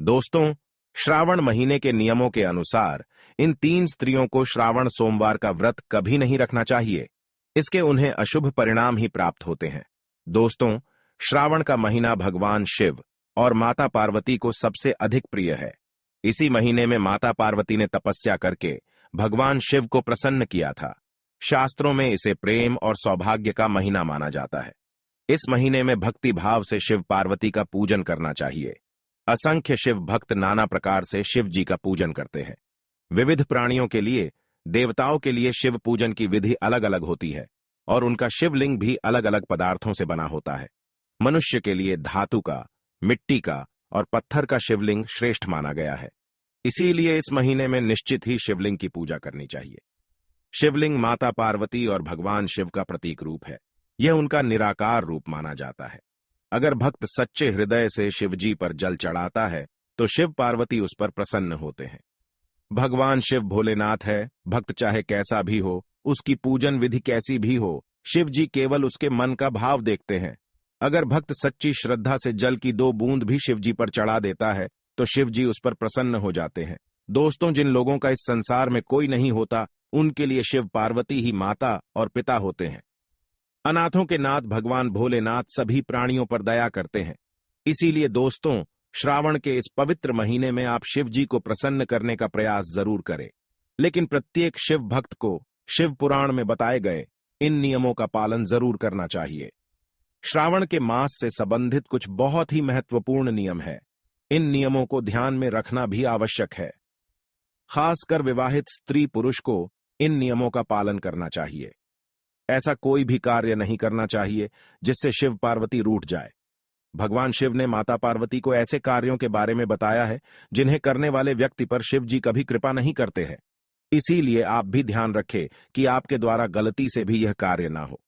दोस्तों, श्रावण महीने के नियमों के अनुसार इन 3 स्त्रियों को श्रावण सोमवार का व्रत कभी नहीं रखना चाहिए। इसके उन्हें अशुभ परिणाम ही प्राप्त होते हैं। दोस्तों, श्रावण का महीना भगवान शिव और माता पार्वती को सबसे अधिक प्रिय है। इसी महीने में माता पार्वती ने तपस्या करके भगवान शिव को प्रसन्न किया था। शास्त्रों में इसे प्रेम और सौभाग्य का महीना माना जाता है। इस महीने में भक्ति भाव से शिव पार्वती का पूजन करना चाहिए। असंख्य शिव भक्त नाना प्रकार से शिव जी का पूजन करते हैं। विविध प्राणियों के लिए, देवताओं के लिए शिव पूजन की विधि अलग अलग होती है और उनका शिवलिंग भी अलग अलग पदार्थों से बना होता है। मनुष्य के लिए धातु का, मिट्टी का और पत्थर का शिवलिंग श्रेष्ठ माना गया है। इसीलिए इस महीने में निश्चित ही शिवलिंग की पूजा करनी चाहिए। शिवलिंग माता पार्वती और भगवान शिव का प्रतीक रूप है। यह उनका निराकार रूप माना जाता है। अगर भक्त सच्चे हृदय से शिवजी पर जल चढ़ाता है तो शिव पार्वती उस पर प्रसन्न होते हैं। भगवान शिव भोलेनाथ है। भक्त चाहे कैसा भी हो, उसकी पूजन विधि कैसी भी हो, शिव जी केवल उसके मन का भाव देखते हैं। अगर भक्त सच्ची श्रद्धा से जल की 2 बूंद भी शिव जी पर चढ़ा देता है तो शिव जी उस पर प्रसन्न हो जाते हैं। दोस्तों, जिन लोगों का इस संसार में कोई नहीं होता, उनके लिए शिव पार्वती ही माता और पिता होते हैं। अनाथों के नाथ भगवान भोलेनाथ सभी प्राणियों पर दया करते हैं। इसीलिए दोस्तों, श्रावण के इस पवित्र महीने में आप शिव जी को प्रसन्न करने का प्रयास जरूर करें। लेकिन प्रत्येक शिव भक्त को शिव पुराण में बताए गए इन नियमों का पालन जरूर करना चाहिए। श्रावण के मास से संबंधित कुछ बहुत ही महत्वपूर्ण नियम है। इन नियमों को ध्यान में रखना भी आवश्यक है। खासकर विवाहित स्त्री पुरुष को इन नियमों का पालन करना चाहिए। ऐसा कोई भी कार्य नहीं करना चाहिए जिससे शिव पार्वती रूठ जाए। भगवान शिव ने माता पार्वती को ऐसे कार्यों के बारे में बताया है जिन्हें करने वाले व्यक्ति पर शिव जी कभी कृपा नहीं करते हैं। इसीलिए आप भी ध्यान रखें कि आपके द्वारा गलती से भी यह कार्य ना हो।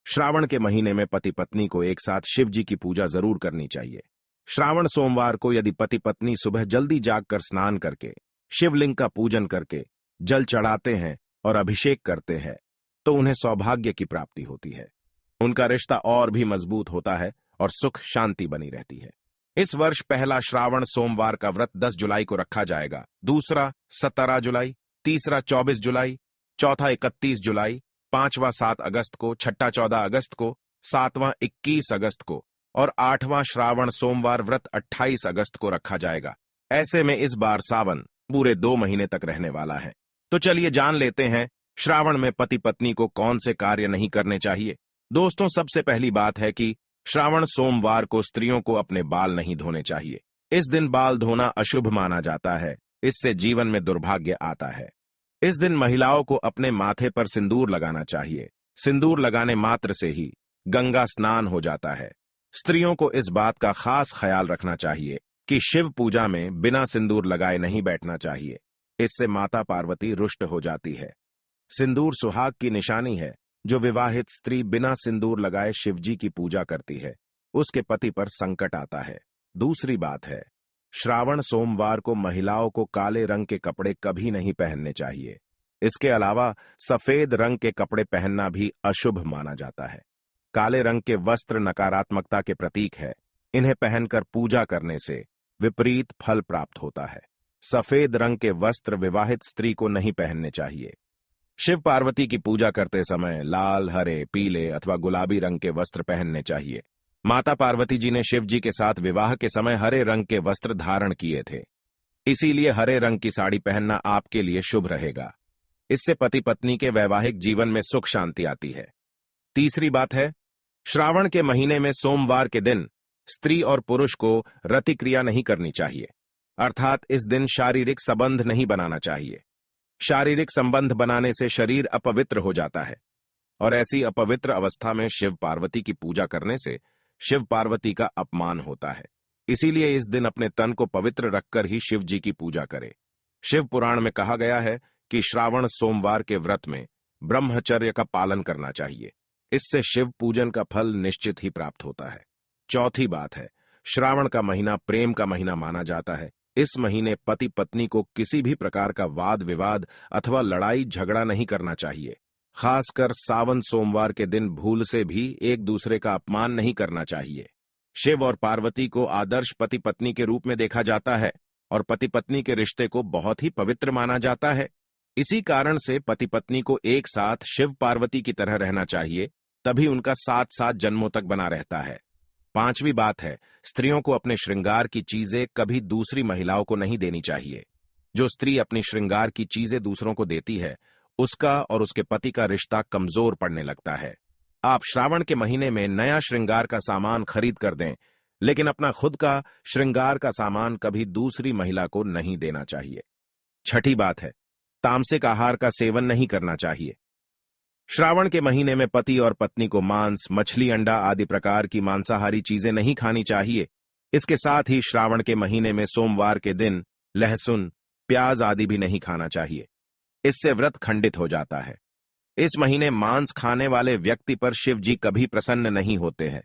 श्रावण के महीने में पति पत्नी को एक साथ शिव जी की पूजा जरूर करनी चाहिए। श्रावण सोमवार को यदि पति पत्नी सुबह जल्दी जागकर स्नान करके शिवलिंग का पूजन करके जल चढ़ाते हैं और अभिषेक करते हैं तो उन्हें सौभाग्य की प्राप्ति होती है। उनका रिश्ता और भी मजबूत होता है और सुख शांति बनी रहती है। इस वर्ष पहला श्रावण सोमवार का व्रत 10 जुलाई को रखा जाएगा, दूसरा 17 जुलाई, तीसरा 24 जुलाई, चौथा 31 जुलाई, पांचवा 7 अगस्त को, छठा 14 अगस्त को, सातवां 21 अगस्त को और 8वां श्रावण सोमवार व्रत 28 अगस्त को रखा जाएगा। ऐसे में इस बार सावन पूरे 2 महीने तक रहने वाला है। तो चलिए जान लेते हैं श्रावण में पति पत्नी को कौन से कार्य नहीं करने चाहिए। दोस्तों, सबसे पहली बात है कि श्रावण सोमवार को स्त्रियों को अपने बाल नहीं धोने चाहिए। इस दिन बाल धोना अशुभ माना जाता है। इससे जीवन में दुर्भाग्य आता है। इस दिन महिलाओं को अपने माथे पर सिंदूर लगाना चाहिए। सिंदूर लगाने मात्र से ही गंगा स्नान हो जाता है। स्त्रियों को इस बात का खास ख्याल रखना चाहिए कि शिव पूजा में बिना सिंदूर लगाए नहीं बैठना चाहिए। इससे माता पार्वती रुष्ट हो जाती है। सिंदूर सुहाग की निशानी है। जो विवाहित स्त्री बिना सिंदूर लगाए शिवजी की पूजा करती है, उसके पति पर संकट आता है। दूसरी बात है, श्रावण सोमवार को महिलाओं को काले रंग के कपड़े कभी नहीं पहनने चाहिए। इसके अलावा सफेद रंग के कपड़े पहनना भी अशुभ माना जाता है। काले रंग के वस्त्र नकारात्मकता के प्रतीक है। इन्हें पहनकर पूजा करने से विपरीत फल प्राप्त होता है। सफेद रंग के वस्त्र विवाहित स्त्री को नहीं पहनने चाहिए। शिव पार्वती की पूजा करते समय लाल, हरे, पीले अथवा गुलाबी रंग के वस्त्र पहनने चाहिए। माता पार्वती जी ने शिव जी के साथ विवाह के समय हरे रंग के वस्त्र धारण किए थे। इसीलिए हरे रंग की साड़ी पहनना आपके लिए शुभ रहेगा। इससे पति पत्नी के वैवाहिक जीवन में सुख शांति आती है। तीसरी बात है, श्रावण के महीने में सोमवार के दिन स्त्री और पुरुष को रतिक्रिया नहीं करनी चाहिए। अर्थात इस दिन शारीरिक संबंध नहीं बनाना चाहिए। शारीरिक संबंध बनाने से शरीर अपवित्र हो जाता है और ऐसी अपवित्र अवस्था में शिव पार्वती की पूजा करने से शिव पार्वती का अपमान होता है। इसीलिए इस दिन अपने तन को पवित्र रखकर ही शिव जी की पूजा करें। शिव पुराण में कहा गया है कि श्रावण सोमवार के व्रत में ब्रह्मचर्य का पालन करना चाहिए। इससे शिव पूजन का फल निश्चित ही प्राप्त होता है। चौथी बात है, श्रावण का महीना प्रेम का महीना माना जाता है। इस महीने पति पत्नी को किसी भी प्रकार का वाद विवाद अथवा लड़ाई झगड़ा नहीं करना चाहिए। खासकर सावन सोमवार के दिन भूल से भी एक दूसरे का अपमान नहीं करना चाहिए। शिव और पार्वती को आदर्श पति पत्नी के रूप में देखा जाता है और पति पत्नी के रिश्ते को बहुत ही पवित्र माना जाता है। इसी कारण से पति पत्नी को एक साथ शिव पार्वती की तरह रहना चाहिए, तभी उनका साथ साथ जन्मों तक बना रहता है। पांचवी बात है, स्त्रियों को अपने श्रृंगार की चीजें कभी दूसरी महिलाओं को नहीं देनी चाहिए। जो स्त्री अपनी श्रृंगार की चीजें दूसरों को देती है, उसका और उसके पति का रिश्ता कमजोर पड़ने लगता है। आप श्रावण के महीने में नया श्रृंगार का सामान खरीद कर दें, लेकिन अपना खुद का श्रृंगार का सामान कभी दूसरी महिला को नहीं देना चाहिए। छठी बात है, तामसिक आहार का सेवन नहीं करना चाहिए। श्रावण के महीने में पति और पत्नी को मांस, मछली, अंडा आदि प्रकार की मांसाहारी चीजें नहीं खानी चाहिए। इसके साथ ही श्रावण के महीने में सोमवार के दिन लहसुन, प्याज आदि भी नहीं खाना चाहिए। इससे व्रत खंडित हो जाता है। इस महीने मांस खाने वाले व्यक्ति पर शिव जी कभी प्रसन्न नहीं होते हैं,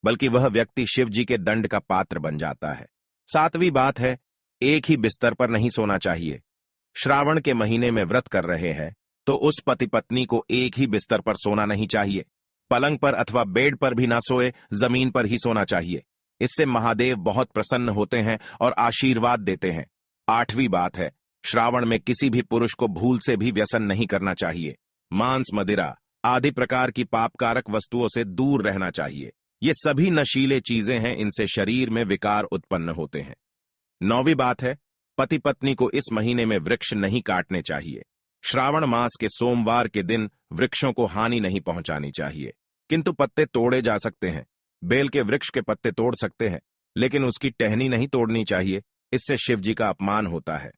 बल्कि वह व्यक्ति शिव जी के दंड का पात्र बन जाता है। सातवीं बात है, एक ही बिस्तर पर नहीं सोना चाहिए। श्रावण के महीने में व्रत कर रहे हैं तो उस पति पत्नी को एक ही बिस्तर पर सोना नहीं चाहिए। पलंग पर अथवा बेड पर भी ना सोए, जमीन पर ही सोना चाहिए। इससे महादेव बहुत प्रसन्न होते हैं और आशीर्वाद देते हैं। आठवीं बात है, श्रावण में किसी भी पुरुष को भूल से भी व्यसन नहीं करना चाहिए। मांस, मदिरा आदि प्रकार की पापकारक वस्तुओं से दूर रहना चाहिए। ये सभी नशीले चीजें हैं, इनसे शरीर में विकार उत्पन्न होते हैं। नौवीं बात है, पति पत्नी को इस महीने में वृक्ष नहीं काटने चाहिए। श्रावण मास के सोमवार के दिन वृक्षों को हानि नहीं पहुंचानी चाहिए, किंतु पत्ते तोड़े जा सकते हैं। बेल के वृक्ष के पत्ते तोड़ सकते हैं, लेकिन उसकी टहनी नहीं तोड़नी चाहिए, इससे शिव जी का अपमान होता है।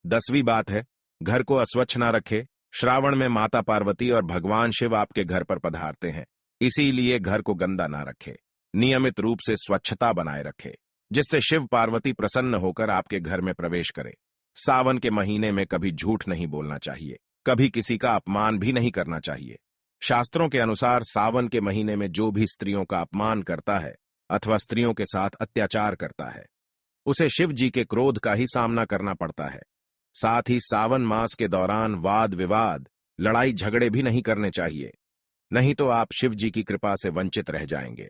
10वीं बात है, घर को अस्वच्छ ना रखे। श्रावण में माता पार्वती और भगवान शिव आपके घर पर पधारते हैं, इसीलिए घर को गंदा ना रखे। नियमित रूप से स्वच्छता बनाए रखे, जिससे शिव पार्वती प्रसन्न होकर आपके घर में प्रवेश करे। सावन के महीने में कभी झूठ नहीं बोलना चाहिए, कभी किसी का अपमान भी नहीं करना चाहिए। शास्त्रों के अनुसार सावन के महीने में जो भी स्त्रियों का अपमान करता है अथवा स्त्रियों के साथ अत्याचार करता है, उसे शिव जी के क्रोध का ही सामना करना पड़ता है। साथ ही सावन मास के दौरान वाद विवाद, लड़ाई झगड़े भी नहीं करने चाहिए, नहीं तो आप शिव जी की कृपा से वंचित रह जाएंगे।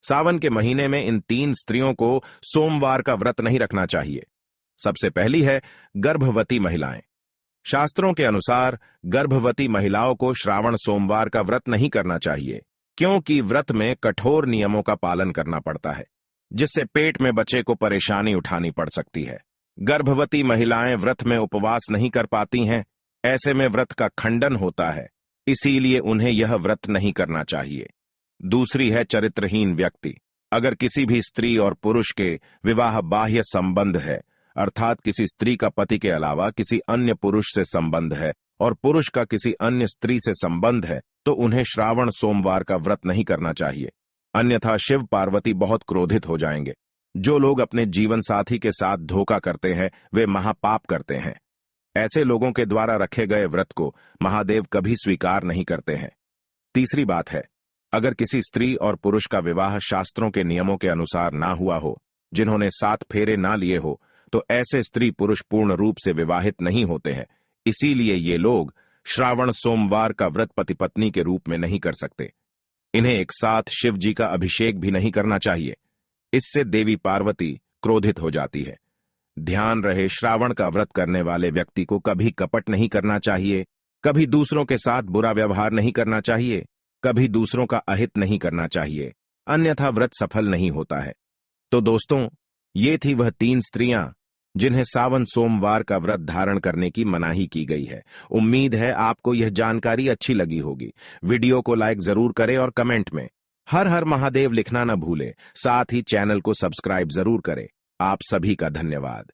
सावन के महीने में इन 3 स्त्रियों को सोमवार का व्रत नहीं रखना चाहिए। सबसे पहली है गर्भवती महिलाएं। शास्त्रों के अनुसार गर्भवती महिलाओं को श्रावण सोमवार का व्रत नहीं करना चाहिए, क्योंकि व्रत में कठोर नियमों का पालन करना पड़ता है, जिससे पेट में बच्चे को परेशानी उठानी पड़ सकती है। गर्भवती महिलाएं व्रत में उपवास नहीं कर पाती हैं, ऐसे में व्रत का खंडन होता है, इसीलिए उन्हें यह व्रत नहीं करना चाहिए। दूसरी है चरित्रहीन व्यक्ति। अगर किसी भी स्त्री और पुरुष के विवाह बाह्य संबंध है, अर्थात किसी स्त्री का पति के अलावा किसी अन्य पुरुष से संबंध है और पुरुष का किसी अन्य स्त्री से संबंध है, तो उन्हें श्रावण सोमवार का व्रत नहीं करना चाहिए, अन्यथा शिव पार्वती बहुत क्रोधित हो जाएंगे। जो लोग अपने जीवन साथी के साथ धोखा करते हैं, वे महापाप करते हैं। ऐसे लोगों के द्वारा रखे गए व्रत को महादेव कभी स्वीकार नहीं करते हैं। तीसरी बात है, अगर किसी स्त्री और पुरुष का विवाह शास्त्रों के नियमों के अनुसार ना हुआ हो, जिन्होंने 7 फेरे ना लिए हो, तो ऐसे स्त्री पुरुष पूर्ण रूप से विवाहित नहीं होते हैं। इसीलिए ये लोग श्रावण सोमवार का व्रत पति पत्नी के रूप में नहीं कर सकते। इन्हें एक साथ शिव जी का अभिषेक भी नहीं करना चाहिए, इससे देवी पार्वती क्रोधित हो जाती है। ध्यान रहे, श्रावण का व्रत करने वाले व्यक्ति को कभी कपट नहीं करना चाहिए, कभी दूसरों के साथ बुरा व्यवहार नहीं करना चाहिए, कभी दूसरों का अहित नहीं करना चाहिए, अन्यथा व्रत सफल नहीं होता है। तो दोस्तों, ये थी वह 3 स्त्रियां जिन्हें सावन सोमवार का व्रत धारण करने की मनाही की गई है। उम्मीद है आपको यह जानकारी अच्छी लगी होगी। वीडियो को लाइक जरूर करें और कमेंट में हर हर महादेव लिखना न भूले। साथ ही चैनल को सब्सक्राइब जरूर करें। आप सभी का धन्यवाद।